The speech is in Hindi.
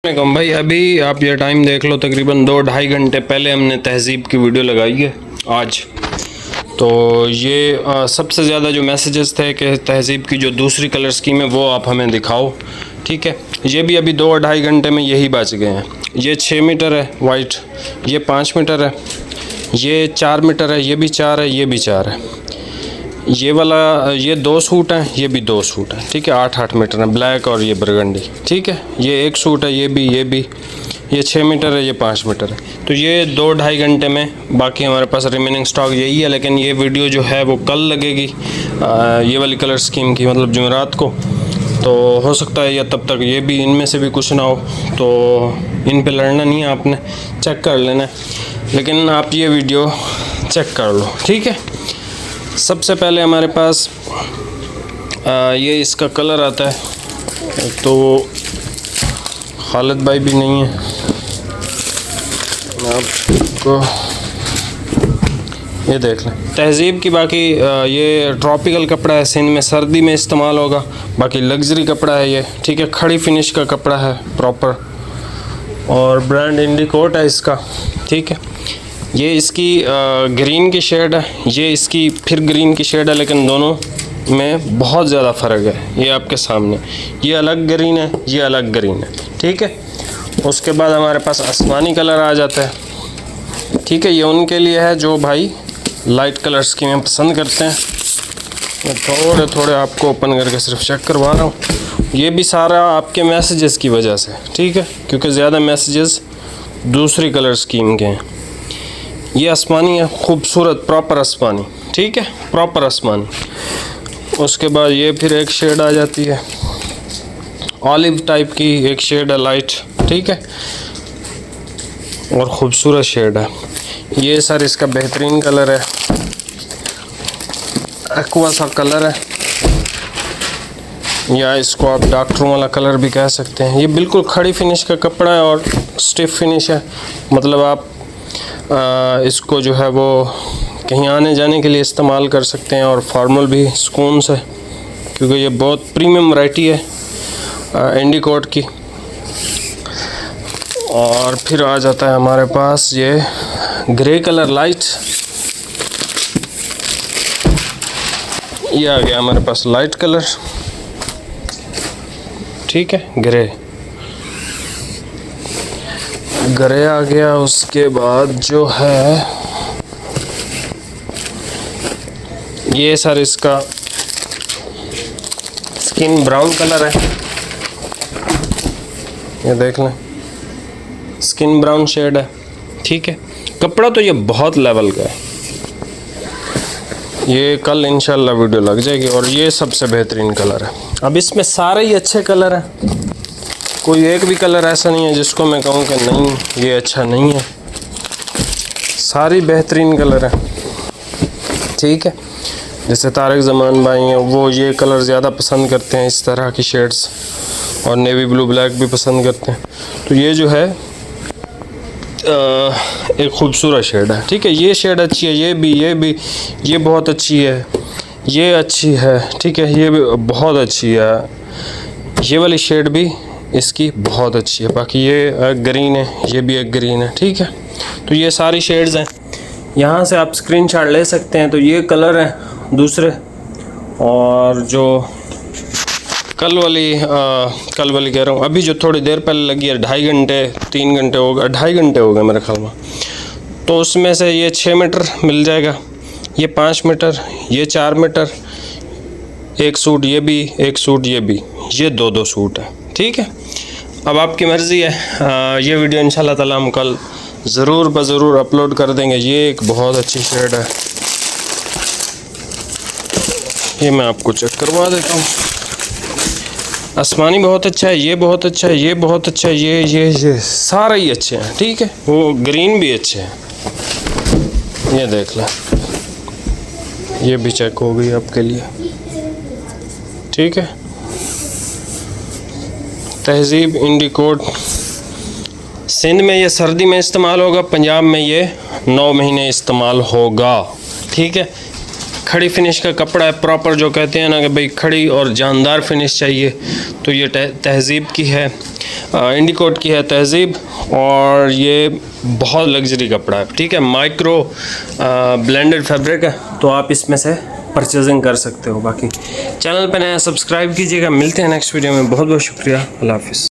वालेकुम भाई, अभी आप ये टाइम देख लो, तकरीबन 2-2.5 घंटे पहले हमने तहज़ीब की वीडियो लगाई है आज। तो ये सबसे ज़्यादा जो मैसेजेस थे कि तहज़ीब की जो दूसरी कलर स्कीम है वो आप हमें दिखाओ, ठीक है। ये भी अभी 2-2.5 घंटे में यही बच गए हैं। ये 6 मीटर है वाइट, ये 5 मीटर है, ये 4 मीटर है, ये भी 4 है, ये भी 4 है। ये वाला ये 2 सूट हैं, ये भी 2 सूट हैं, ठीक है। 8-8 मीटर है, ब्लैक और ये बरगंडी, ठीक है। ये 1 सूट है, ये भी ये 6 मीटर है, ये 5 मीटर है। तो ये 2-2.5 घंटे में, बाकी हमारे पास रिमेनिंग स्टॉक यही है। लेकिन ये वीडियो जो है वो कल लगेगी, ये वाली कलर स्कीम की, मतलब जुमेरात को। तो हो सकता है या तब तक ये भी इनमें से भी कुछ ना हो, तो इन पे लड़ना नहीं है, आपने चेक कर लेना है। लेकिन आप ये वीडियो चेक कर लो, ठीक है। सबसे पहले हमारे पास ये इसका कलर आता है, तो खालिद भाई भी नहीं है, आपको ये देख लें। तहज़ीब की बाकी ये ट्रॉपिकल कपड़ा है, सिंध में सर्दी में इस्तेमाल होगा। बाकी लग्जरी कपड़ा है ये, ठीक है। खड़ी फिनिश का कपड़ा है प्रॉपर, और ब्रांड इंडिकोट है इसका, ठीक है। ये इसकी ग्रीन की शेड है, ये इसकी फिर ग्रीन की शेड है, लेकिन दोनों में बहुत ज़्यादा फ़र्क है। ये आपके सामने, ये अलग ग्रीन है, ये अलग ग्रीन है, ठीक है। उसके बाद हमारे पास आसमानी कलर आ जाता है, ठीक है। ये उनके लिए है जो भाई लाइट कलर स्कीमें पसंद करते हैं। मैं थोड़े थोड़े आपको ओपन करके सिर्फ चेक करवा रहा हूँ। ये भी सारा आपके मैसेजेस की वजह से, ठीक है, क्योंकि ज़्यादा मैसेजेस दूसरी कलर स्कीम के हैं। ये आसमानी है, खूबसूरत प्रॉपर आसमानी, ठीक है, प्रॉपर आसमानी। उसके बाद ये फिर एक शेड आ जाती है, ऑलिव टाइप की एक शेड है लाइट, ठीक है, और ख़ूबसूरत शेड है। ये सर इसका बेहतरीन कलर है, एक्वा सा कलर है, या इसको आप डॉक्टरों वाला कलर भी कह सकते हैं। ये बिल्कुल खड़ी फिनिश का कपड़ा है और स्टिफ फिनिश है, मतलब आप इसको जो है वो कहीं आने जाने के लिए इस्तेमाल कर सकते हैं, और फॉर्मल भी सुकून से, क्योंकि ये बहुत प्रीमियम वैरायटी है इंडिकोट की। और फिर आ जाता है हमारे पास ये ग्रे कलर लाइट, ये आ गया हमारे पास लाइट कलर, ठीक है, ग्रे आ गया। उसके बाद जो है ये सर इसका स्किन ब्राउन कलर है, ये देख लें, स्किन ब्राउन शेड है, ठीक है। कपड़ा तो ये बहुत लेवल का है, ये कल इंशाल्लाह वीडियो लग जाएगी। और ये सबसे बेहतरीन कलर है। अब इसमें सारे ही अच्छे कलर हैं, कोई एक भी कलर ऐसा नहीं है जिसको मैं कहूँ कि नहीं ये अच्छा नहीं है, सारी बेहतरीन कलर है, ठीक है। जैसे तारिक ज़मान भाई हैं, वो ये कलर ज़्यादा पसंद करते हैं, इस तरह की शेड्स, और नेवी ब्लू ब्लैक भी पसंद करते हैं। तो ये जो है एक ख़ूबसूरत शेड है, ठीक है। ये शेड अच्छी है, ये बहुत अच्छी है, ये अच्छी है, ठीक है, ये भी बहुत अच्छी है, ये वाली शेड भी इसकी बहुत अच्छी है। बाकी ये ग्रीन है, ये भी एक ग्रीन है, ठीक है। तो ये सारी शेड्स हैं, यहाँ से आप स्क्रीनशॉट ले सकते हैं। तो ये कलर है दूसरे, और जो कल वाली कह रहा हूँ, अभी जो थोड़ी देर पहले लगी है, 2.5 घंटे 3 घंटे हो गए, 2.5 घंटे हो गए मेरे ख्याल में। तो उसमें से ये 6 मीटर मिल जाएगा, ये 5 मीटर, ये 4 मीटर, एक सूट ये भी, एक सूट ये भी, ये 2-2 सूट है, ठीक है। अब आपकी मर्ज़ी है। ये वीडियो इंशाल्लाह ताला हम कल ज़रूर अपलोड कर देंगे। ये एक बहुत अच्छी शेड है, ये मैं आपको चेक करवा देता हूँ। आसमानी बहुत अच्छा है, ये बहुत अच्छा है, ये बहुत अच्छा है, ये सारे ही अच्छे हैं, ठीक है। वो ग्रीन भी अच्छे हैं, ये देख लें, ये भी चेक हो गई आपके लिए, ठीक है। तहज़ीब इंडिकोट, सिंध में ये सर्दी में इस्तेमाल होगा, पंजाब में ये 9 महीने इस्तेमाल होगा, ठीक है। खड़ी फिनिश का कपड़ा है प्रॉपर, जो कहते हैं ना कि भाई खड़ी और जानदार फिनिश चाहिए, तो ये तहज़ीब की है, इंडिकोट की है तहज़ीब। और ये बहुत लग्जरी कपड़ा है, ठीक है, माइक्रो ब्लेंडेड फैब्रिक है, तो आप इसमें से परचेजिंग कर सकते हो। बाकी चैनल पे नया सब्सक्राइब कीजिएगा। मिलते हैं नेक्स्ट वीडियो में। बहुत बहुत शुक्रिया। अल्लाह हाफिज़।